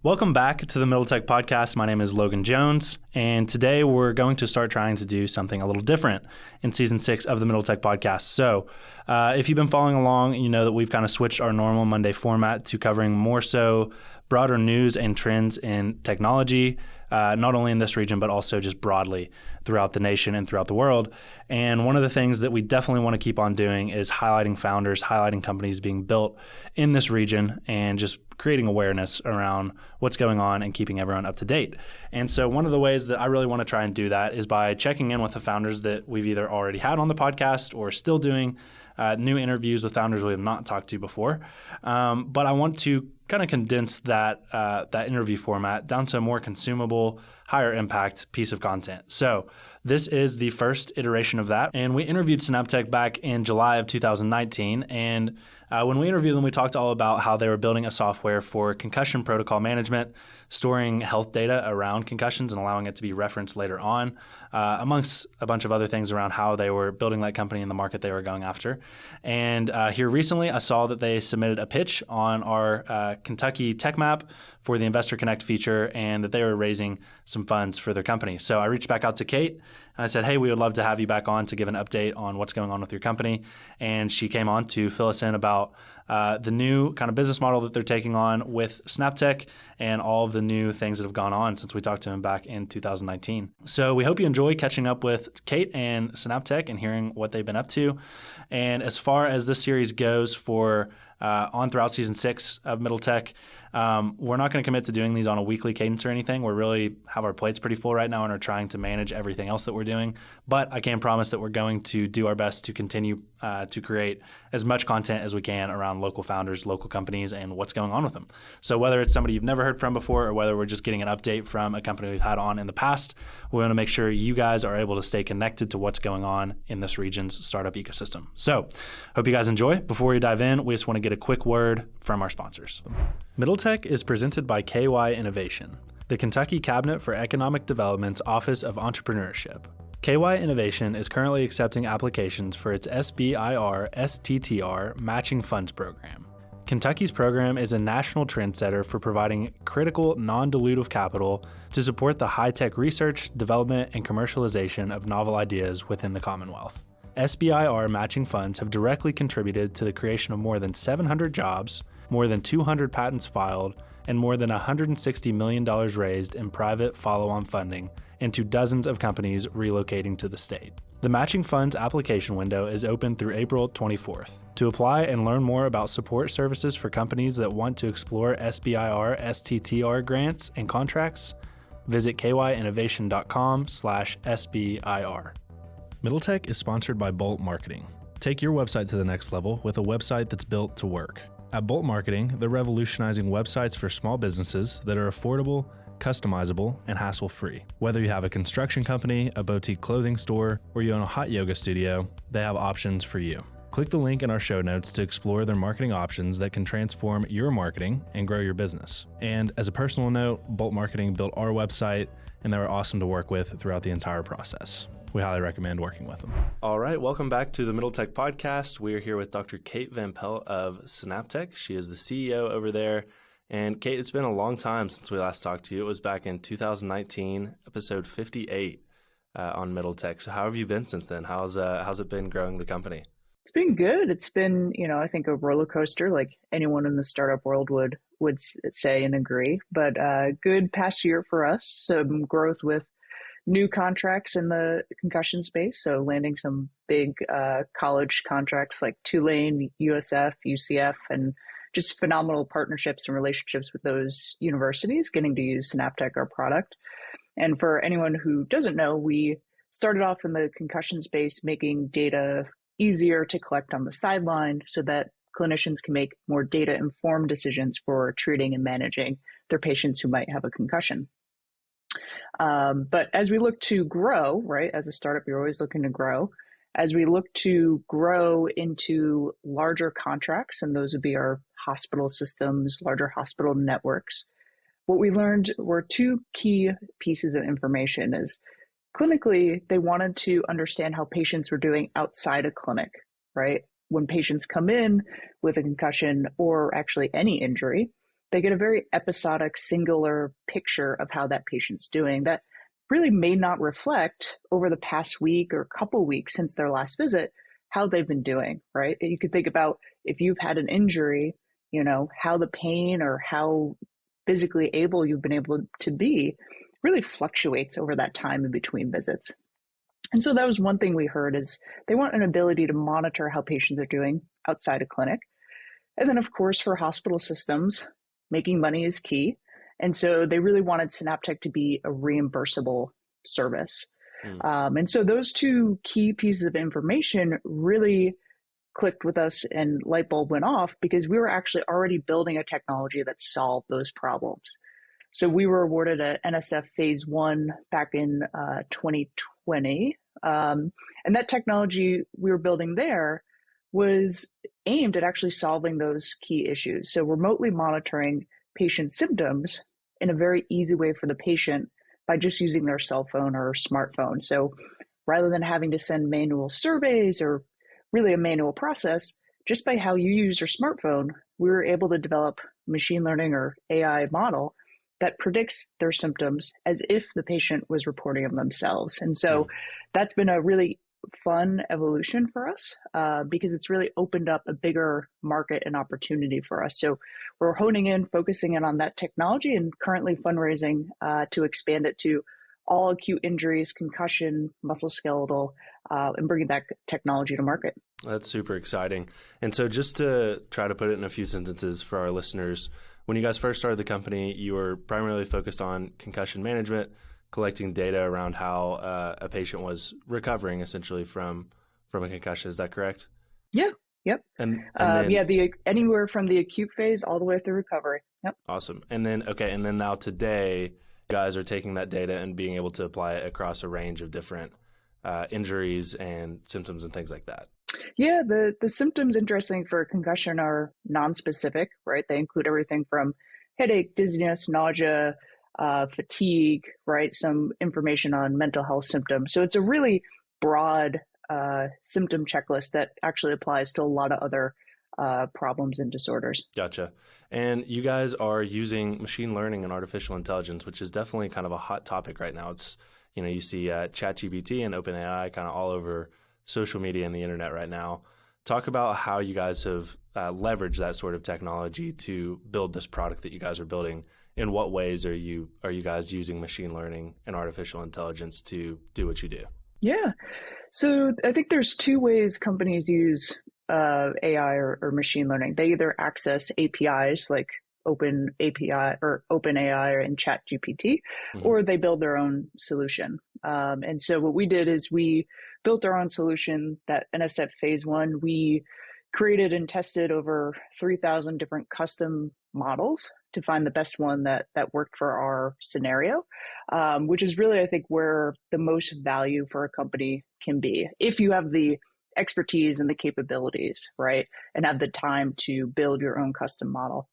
Welcome back to the Middle Tech Podcast. My name is Logan Jones, and today we're going to start trying to do something a little different in Season 6 of the Middle Tech Podcast. So if you've been following along, you know that we've kind of switched our normal Monday format to covering more so broader news and trends in technology, not only in this region, but also just broadly throughout the nation and throughout the world. And one of the things that we definitely want to keep on doing is highlighting founders, highlighting companies being built in this region, and just creating awareness around what's going on and keeping everyone up to date. And so one of the ways that I really want to try and do that is by checking in with the founders that we've either already had on the podcast or still doing new interviews with founders we have not talked to before. But I want to kind of condense that interview format down to a more consumable, higher impact piece of content. So this is the first iteration of that. And we interviewed Synaptek back in July of 2019. And when we interviewed them, we talked all about how they were building a software for concussion protocol management, storing health data around concussions and allowing it to be referenced later on, amongst a bunch of other things around how they were building that company in the market they were going after. And here recently, I saw that they submitted a pitch on our Kentucky Tech Map for the Investor Connect feature, and that they were raising some funds for their company. So I reached back out to Kate, and I said, hey, we would love to have you back on to give an update on what's going on with your company. And she came on to fill us in about the new kind of business model that they're taking on with Synaptek and all of the new things that have gone on since we talked to him back in 2019. So we hope you enjoy catching up with Kate and Synaptek and hearing what they've been up to. And as far as this series goes for on throughout Season 6 of Middle Tech, we're not going to commit to doing these on a weekly cadence or anything. We really have our plates pretty full right now and are trying to manage everything else that we're doing. But I can promise that we're going to do our best to continue to create as much content as we can around local founders, local companies, and what's going on with them. So whether it's somebody you've never heard from before or whether we're just getting an update from a company we've had on in the past, we want to make sure you guys are able to stay connected to what's going on in this region's startup ecosystem. So hope you guys enjoy. Before we dive in, we just want to get a quick word from our sponsors. Middle Tech is presented by KY Innovation, the Kentucky Cabinet for Economic Development's Office of Entrepreneurship. KY Innovation is currently accepting applications for its SBIR STTR Matching Funds Program. Kentucky's program is a national trendsetter for providing critical non-dilutive capital to support the high-tech research, development, and commercialization of novel ideas within the Commonwealth. SBIR matching funds have directly contributed to the creation of more than 700 jobs, more than 200 patents filed, and more than $160 million raised in private follow-on funding into dozens of companies relocating to the state. The matching funds application window is open through April 24th. To apply and learn more about support services for companies that want to explore SBIR STTR grants and contracts, visit kyinnovation.com/SBIR. Middle Tech is sponsored by Bolt Marketing. Take your website to the next level with a website that's built to work. At Bolt Marketing, they're revolutionizing websites for small businesses that are affordable, customizable, and hassle-free. Whether you have a construction company, a boutique clothing store, or you own a hot yoga studio, they have options for you. Click the link in our show notes to explore their marketing options that can transform your marketing and grow your business. And as a personal note, Bolt Marketing built our website, and they were awesome to work with throughout the entire process. We highly recommend working with them. All right, welcome back to the Middle Tech Podcast. We are here with Dr. Kate Van Pelt of Synaptek. She is the CEO over there. And Kate, it's been a long time since we last talked to you. It was back in 2019, episode 58 on Middle Tech. So how have you been since then? How's it been growing the company? It's been good. It's been, I think a roller coaster, like anyone in the startup world would say and agree. But good past year for us. Some growth with new contracts in the concussion space. So landing some big college contracts like Tulane, USF, UCF, and just phenomenal partnerships and relationships with those universities, getting to use Synaptek, our product. And for anyone who doesn't know, we started off in the concussion space, making data easier to collect on the sideline so that clinicians can make more data-informed decisions for treating and managing their patients who might have a concussion. But as we look to grow, right, as a startup, you're always looking to grow. As we look to grow into larger contracts, and those would be our hospital systems, larger hospital networks, what we learned were two key pieces of information. Is clinically, they wanted to understand how patients were doing outside a clinic, right? When patients come in with a concussion or actually any injury, they get a very episodic, singular picture of how that patient's doing that really may not reflect over the past week or couple weeks since their last visit, how they've been doing, right? You could think about if you've had an injury, how the pain or how physically able you've been able to be really fluctuates over that time in between visits. And so that was one thing we heard is they want an ability to monitor how patients are doing outside a clinic. And then, of course, for hospital systems, making money is key. And so they really wanted Synaptek to be a reimbursable service. And so those two key pieces of information really clicked with us and light bulb went off because we were actually already building a technology that solved those problems. So we were awarded a NSF phase 1 back in 2020. And that technology we were building there was aimed at actually solving those key issues. So remotely monitoring patient symptoms in a very easy way for the patient by just using their cell phone or smartphone. So rather than having to send manual surveys or really a manual process, just by how you use your smartphone, we were able to develop machine learning or AI model that predicts their symptoms as if the patient was reporting them themselves. And so that's been a really fun evolution for us because it's really opened up a bigger market and opportunity for us. So we're honing in, focusing in on that technology and currently fundraising to expand it to all acute injuries, concussion, musculoskeletal, and bringing that technology to market. That's super exciting. And so just to try to put it in a few sentences for our listeners, when you guys first started the company, you were primarily focused on concussion management, collecting data around how a patient was recovering essentially from a concussion. Is that correct? Yeah. Yep. And then, anywhere from the acute phase all the way through recovery. Yep. Awesome. And then now today, you guys are taking that data and being able to apply it across a range of different injuries and symptoms and things like that. Yeah, the symptoms, interesting for concussion, are non-specific, right? They include everything from headache, dizziness, nausea, fatigue, right? Some information on mental health symptoms. So it's a really broad symptom checklist that actually applies to a lot of other problems and disorders. Gotcha. And you guys are using machine learning and artificial intelligence, which is definitely kind of a hot topic right now. It's, you see ChatGPT and OpenAI kind of all over social media and the internet right now. Talk about how you guys have leveraged that sort of technology to build this product that you guys are building. In what ways are you guys using machine learning and artificial intelligence to do what you do? Yeah. So I think there's two ways companies use AI or machine learning. They either access APIs like OpenAI and ChatGPT, or they build their own solution. And so what we did is we built our own solution, that NSF phase 1. We created and tested over 3,000 different custom models to find the best one that worked for our scenario, which is really, I think, where the most value for a company can be. If you have the expertise and the capabilities, right, and have the time to build your own custom model.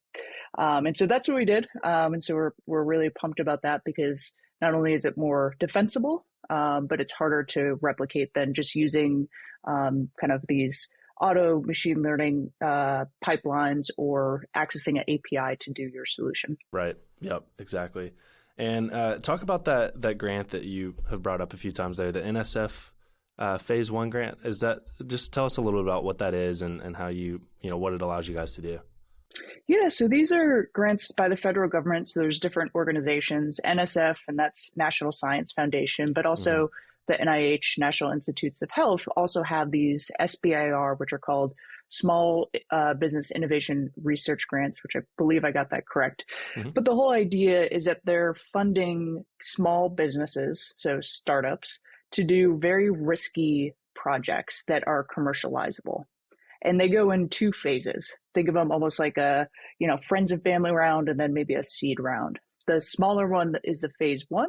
And so that's what we did. And so we're really pumped about that because not only is it more defensible, but it's harder to replicate than just using kind of these auto machine learning pipelines or accessing an API to do your solution. Right. Yep, exactly. And talk about that grant that you have brought up a few times there, the NSF phase 1 grant. Is that, just tell us a little bit about what that is and how what it allows you guys to do. Yeah, so these are grants by the federal government. So there's different organizations, NSF, and that's National Science Foundation, but also the NIH, National Institutes of Health, also have these SBIR, which are called Small Business Innovation Research Grants, which I believe I got that correct. But the whole idea is that they're funding small businesses, so startups, to do very risky projects that are commercializable. And they go in two phases. Think of them almost like a, friends and family round and then maybe a seed round. The smaller one is the phase 1,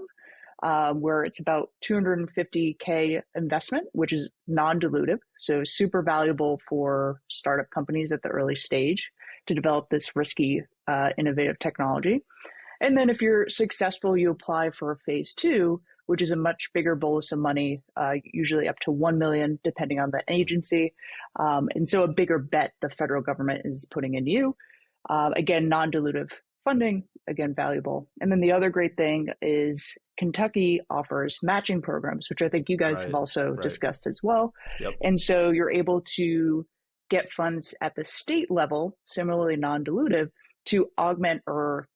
where it's about $250K investment, which is non-dilutive. So super valuable for startup companies at the early stage to develop this risky, innovative technology. And then if you're successful, you apply for phase 2, which is a much bigger bolus of money, usually up to $1 million, depending on the agency. And so a bigger bet the federal government is putting into you. Again, non-dilutive funding, again, valuable. And then the other great thing is Kentucky offers matching programs, which I think you guys have also discussed as well. Yep. And so you're able to get funds at the state level, similarly non-dilutive, to augment or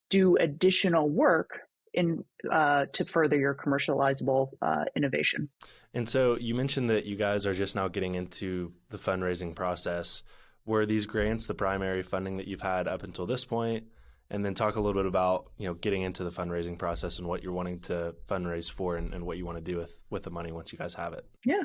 do additional work in to further your commercializable innovation. And so you mentioned that you guys are just now getting into the fundraising process. Were these grants the primary funding that you've had up until this point? And then talk a little bit about, getting into the fundraising process and what you're wanting to fundraise for and what you want to do with the money once you guys have it. Yeah.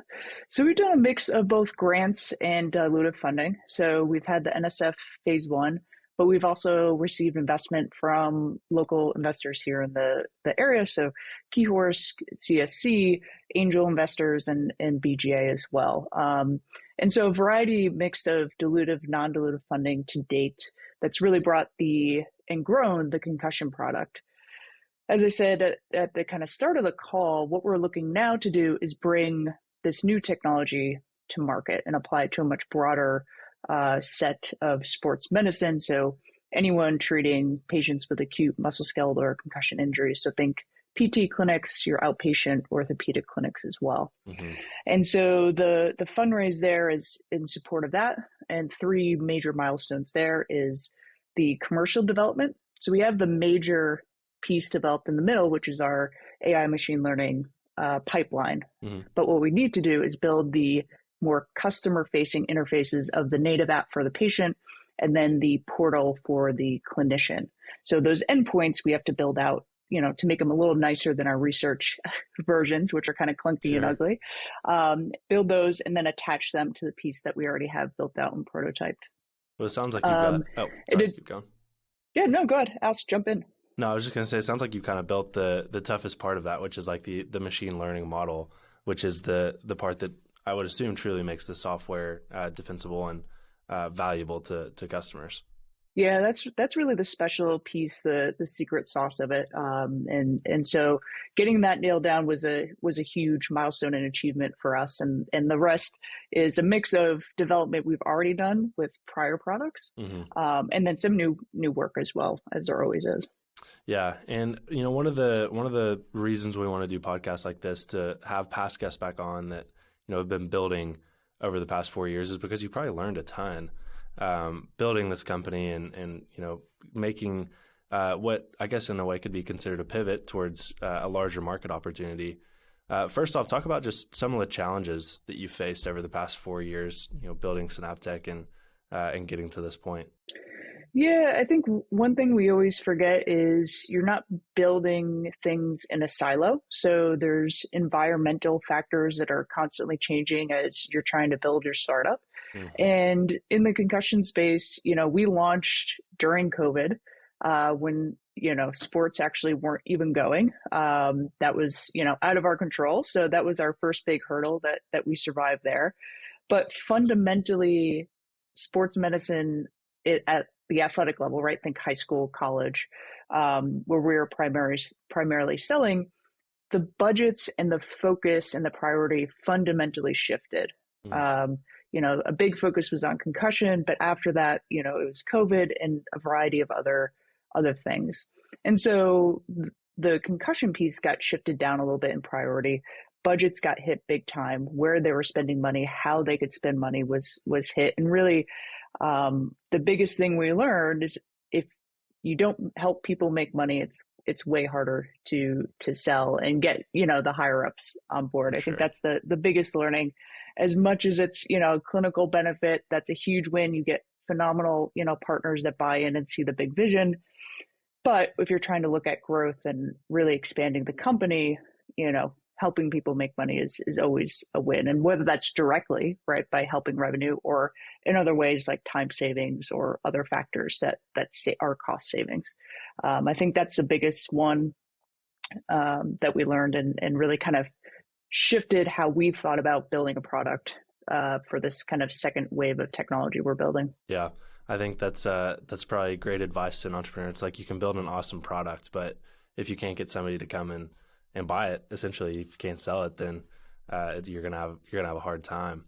So we've done a mix of both grants and dilutive funding. So we've had the NSF phase 1, but we've also received investment from local investors here in the area. So Keyhorse, CSC, angel investors, and BGA as well. And so a variety mixed of dilutive, non-dilutive funding to date that's really brought and grown the concussion product. As I said at the kind of start of the call, what we're looking now to do is bring this new technology to market and apply it to a much broader set of sports medicine. So anyone treating patients with acute musculoskeletal or concussion injuries. So think PT clinics, your outpatient orthopedic clinics as well. Mm-hmm. And so the fundraise there is in support of that. And 3 major milestones there is the commercial development. So we have the major piece developed in the middle, which is our AI machine learning pipeline. Mm-hmm. But what we need to do is build the more customer-facing interfaces of the native app for the patient and then the portal for the clinician. So those endpoints we have to build out, to make them a little nicer than our research versions, which are kind of clunky and ugly. Build those and then attach them to the piece that we already have built out and prototyped. Well, it sounds like you've got... keep going. Yeah, no, go ahead. Jump in. No, I was just going to say, it sounds like you kind of built the toughest part of that, which is like the machine learning model, which is the part that I would assume truly makes the software defensible and valuable to customers. Yeah, that's really the special piece, the secret sauce of it. And so getting that nailed down was a huge milestone and achievement for us. And the rest is a mix of development we've already done with prior products, mm-hmm. And then some new work as well, as there always is. Yeah, and one of the reasons we want to do podcasts like this, to have past guests back on that have been building over the past 4 years, is because you probably learned a ton building this company and making what I guess in a way could be considered a pivot towards a larger market opportunity. First off, talk about just some of the challenges that you faced over the past 4 years, building Synaptek and getting to this point. Yeah, I think one thing we always forget is you're not building things in a silo. So there's environmental factors that are constantly changing as you're trying to build your startup. Mm-hmm. And in the concussion space, we launched during COVID when, sports actually weren't even going. That was, out of our control. So that was our first big hurdle that we survived there. But fundamentally, sports medicine at the athletic level, right? Think high school, college, where we're primarily selling, the budgets and the focus and the priority fundamentally shifted. Mm-hmm. A big focus was on concussion, but after that, it was COVID and a variety of other things. And so the concussion piece got shifted down a little bit in priority. Budgets got hit big time. Where they were spending money, how they could spend money was hit. And really, the biggest thing we learned is if you don't help people make money, it's way harder to sell and get, the higher ups on board. I think that's the biggest learning. As much as it's, clinical benefit, that's a huge win. You get phenomenal, partners that buy in and see the big vision. But if you're trying to look at growth and really expanding the company, helping people make money is always a win. And whether that's directly, right, by helping revenue, or in other ways like time savings or other factors that are cost savings. I think that's the biggest one that we learned and really kind of shifted how we thought about building a product for this kind of second wave of technology we're building. Yeah, I think that's probably great advice to an entrepreneur. It's like you can build an awesome product, but if you can't get somebody to come in and buy it, essentially, if you can't sell it, then you're gonna have a hard time.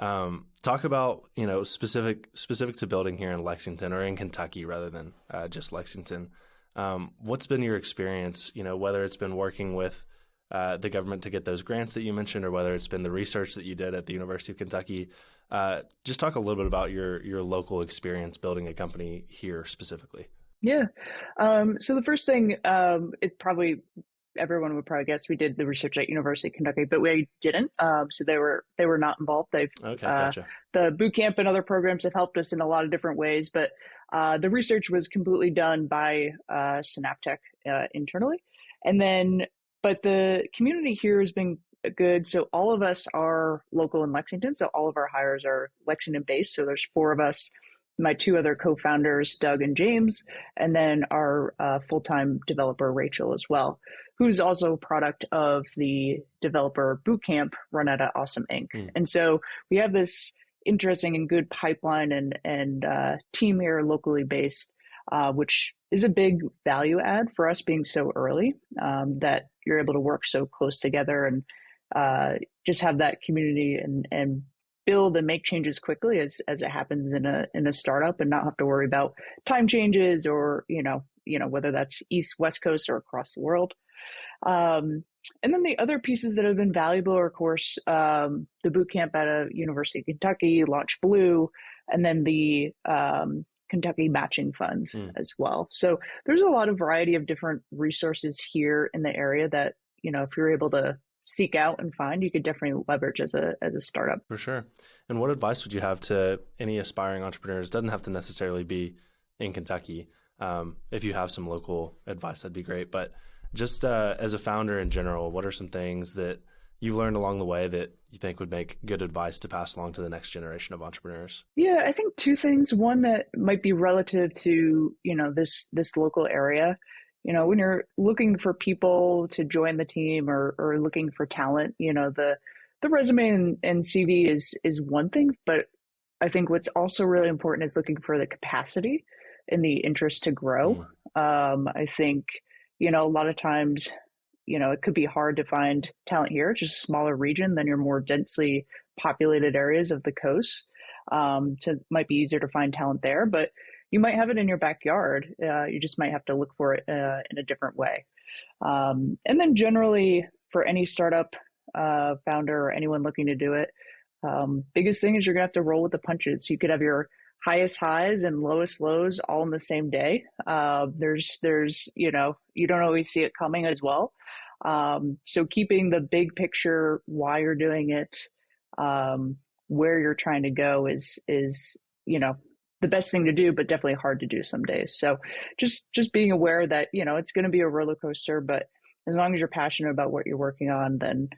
Talk about, specific to building here in Lexington or in Kentucky rather than just Lexington. What's been your experience, whether it's been working with the government to get those grants that you mentioned or whether it's been the research that you did at the University of Kentucky? Just talk a little bit about your local experience building a company here specifically. Yeah. So the first thing, everyone would probably guess we did the research at University of Kentucky, but we didn't. So they were not involved. Gotcha. The boot camp and other programs have helped us in a lot of different ways, but the research was completely done by Synaptek internally, but the community here has been good. So all of us are local in Lexington. So all of our hires are Lexington based. So there's 4 of us. My 2 other co-founders, Doug and James, and then our full-time developer, Rachel, as well, who's also a product of the developer bootcamp run out of Awesome Inc. And so we have this interesting and good pipeline and team here locally based, which is a big value add for us being so early, that you're able to work so close together and just have that community and build and make changes quickly as it happens in a startup and not have to worry about time changes or, whether that's East, West Coast or across the world. And then the other pieces that have been valuable are, of course, the boot camp at a University of Kentucky, Launch Blue, and then the Kentucky matching funds as well. So there's a lot of variety of different resources here in the area that, if you're able to seek out and find, you could definitely leverage as a startup. For sure. And what advice would you have to any aspiring entrepreneurs? Doesn't have to necessarily be in Kentucky. If you have some local advice, that'd be great. But just as a founder in general, what are some things that you've learned along the way that you think would make good advice to pass along to the next generation of entrepreneurs? Yeah, I think 2 things. One that might be relative to, this local area. When you're looking for people to join the team or looking for talent, the resume and CV is one thing, but I think what's also really important is looking for the capacity and the interest to grow. I think, a lot of times, it could be hard to find talent here. It's just a smaller region than your more densely populated areas of the coast. So it might be easier to find talent there, but you might have it in your backyard. You just might have to look for it in a different way. And then generally for any startup founder or anyone looking to do it, biggest thing is you're gonna have to roll with the punches. You could have your highest highs and lowest lows all in the same day. There's you don't always see it coming as well. So keeping the big picture, why you're doing it, where you're trying to go is the best thing to do, but definitely hard to do some days. So just being aware that, it's going to be a roller coaster, but as long as you're passionate about what you're working on, then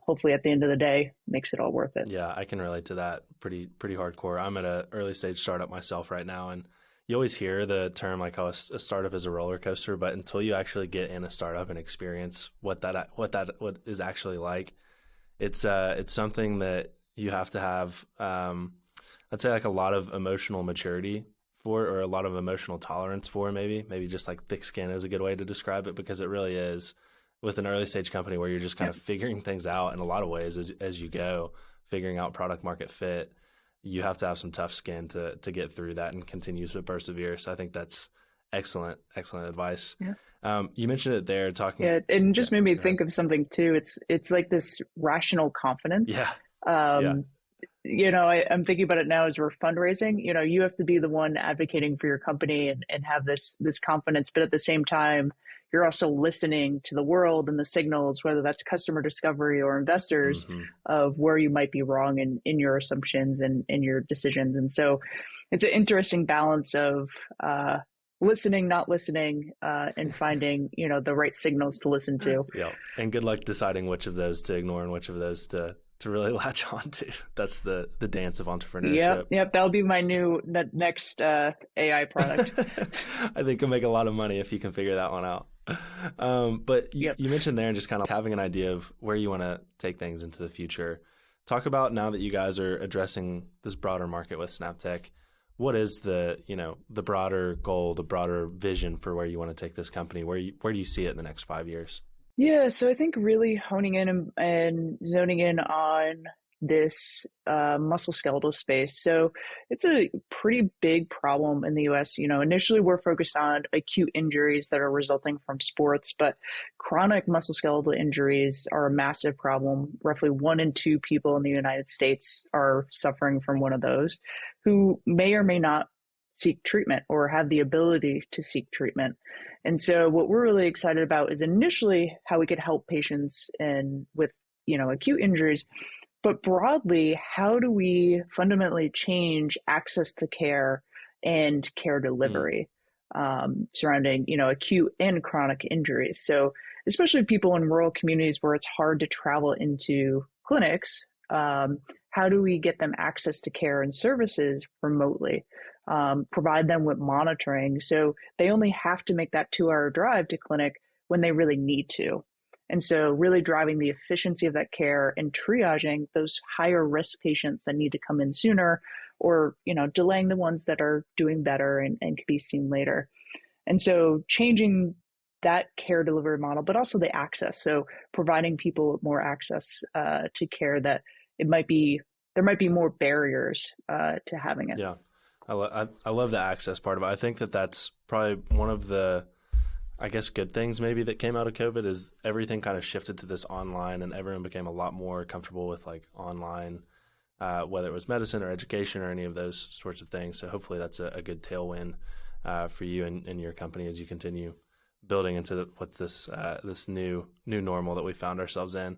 hopefully at the end of the day makes it all worth it. Yeah, I can relate to that pretty hardcore. I'm at an early stage startup myself right now, and you always hear the term like, oh, a startup is a roller coaster, but until you actually get in a startup and experience what is actually like, it's something that you have to have, I'd say like a lot of emotional maturity for, or a lot of emotional tolerance for, maybe just like thick skin is a good way to describe it, because it really is with an early stage company where you're just kind of figuring things out in a lot of ways as you go, figuring out product market fit. You have to have some tough skin to get through that and continue to persevere. So I think that's excellent advice. Yeah. You mentioned it there talking. Yeah. And just made me think of something too. It's like this rational confidence. Yeah. I'm thinking about it now as we're fundraising. You have to be the one advocating for your company and have this confidence, but at the same time, you're also listening to the world and the signals, whether that's customer discovery or investors, of where you might be wrong in your assumptions and in your decisions. And so it's an interesting balance of listening, not listening, and finding, the right signals to listen to. Yeah. And good luck deciding which of those to ignore and which of those to really latch on to. That's the dance of entrepreneurship. Yep. That'll be my next AI product. I think you'll make a lot of money if you can figure that one out. But you mentioned there and just kind of having an idea of where you want to take things into the future. Talk about now that you guys are addressing this broader market with Synaptek, what is the broader goal, the broader vision for where you want to take this company? Where do you see it in the next 5 years? Yeah, so I think really honing in and zoning in on, this musculoskeletal space. So it's a pretty big problem in the US. Initially we're focused on acute injuries that are resulting from sports, but chronic musculoskeletal injuries are a massive problem. Roughly 1 in 2 people in the United States are suffering from one of those, who may or may not seek treatment or have the ability to seek treatment. And so what we're really excited about is initially how we could help patients with acute injuries. But broadly, how do we fundamentally change access to care and care delivery surrounding, acute and chronic injuries? So especially people in rural communities where it's hard to travel into clinics, how do we get them access to care and services remotely? Provide them with monitoring so they only have to make that 2-hour drive to clinic when they really need to. And so really driving the efficiency of that care and triaging those higher risk patients that need to come in sooner, or, delaying the ones that are doing better and can be seen later. And so changing that care delivery model, but also the access. So providing people with more access to care that there might be more barriers to having it. Yeah. I love the access part of it. I think that's probably one of the, I guess, good things maybe that came out of COVID is everything kind of shifted to this online, and everyone became a lot more comfortable with like online, whether it was medicine or education or any of those sorts of things. So hopefully that's a good tailwind for you and your company as you continue building into what's this new normal that we found ourselves in.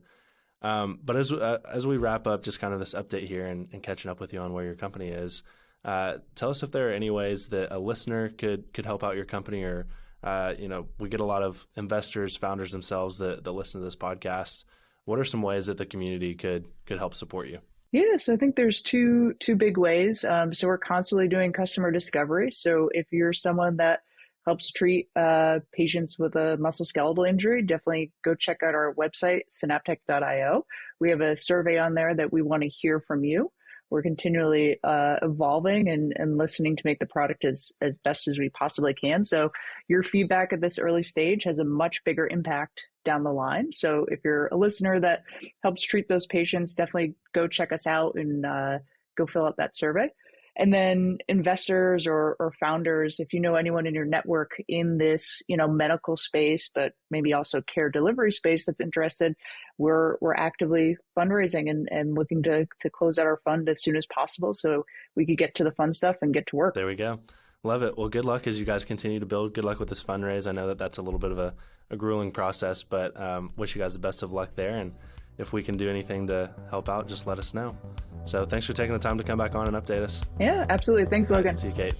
But as we wrap up just kind of this update here and catching up with you on where your company is, tell us if there are any ways that a listener could help out your company, or we get a lot of investors, founders themselves that listen to this podcast. What are some ways that the community could help support you? Yeah, so I think there's two big ways. So we're constantly doing customer discovery. So if you're someone that helps treat patients with a musculoskeletal injury, definitely go check out our website, synaptek.io. We have a survey on there that we want to hear from you. We're continually evolving and listening to make the product as best as we possibly can. So your feedback at this early stage has a much bigger impact down the line. So if you're a listener that helps treat those patients, definitely go check us out and go fill out that survey. And then investors or founders, if you know anyone in your network in this, medical space, but maybe also care delivery space that's interested, we're actively fundraising and looking to close out our fund as soon as possible so we could get to the fun stuff and get to work. There we go. Love it. Well, good luck as you guys continue to build. Good luck with this fundraise. I know that's a little bit of a grueling process, but wish you guys the best of luck there. And if we can do anything to help out, just let us know. So thanks for taking the time to come back on and update us. Yeah, absolutely. Thanks, Logan. See you, Kate.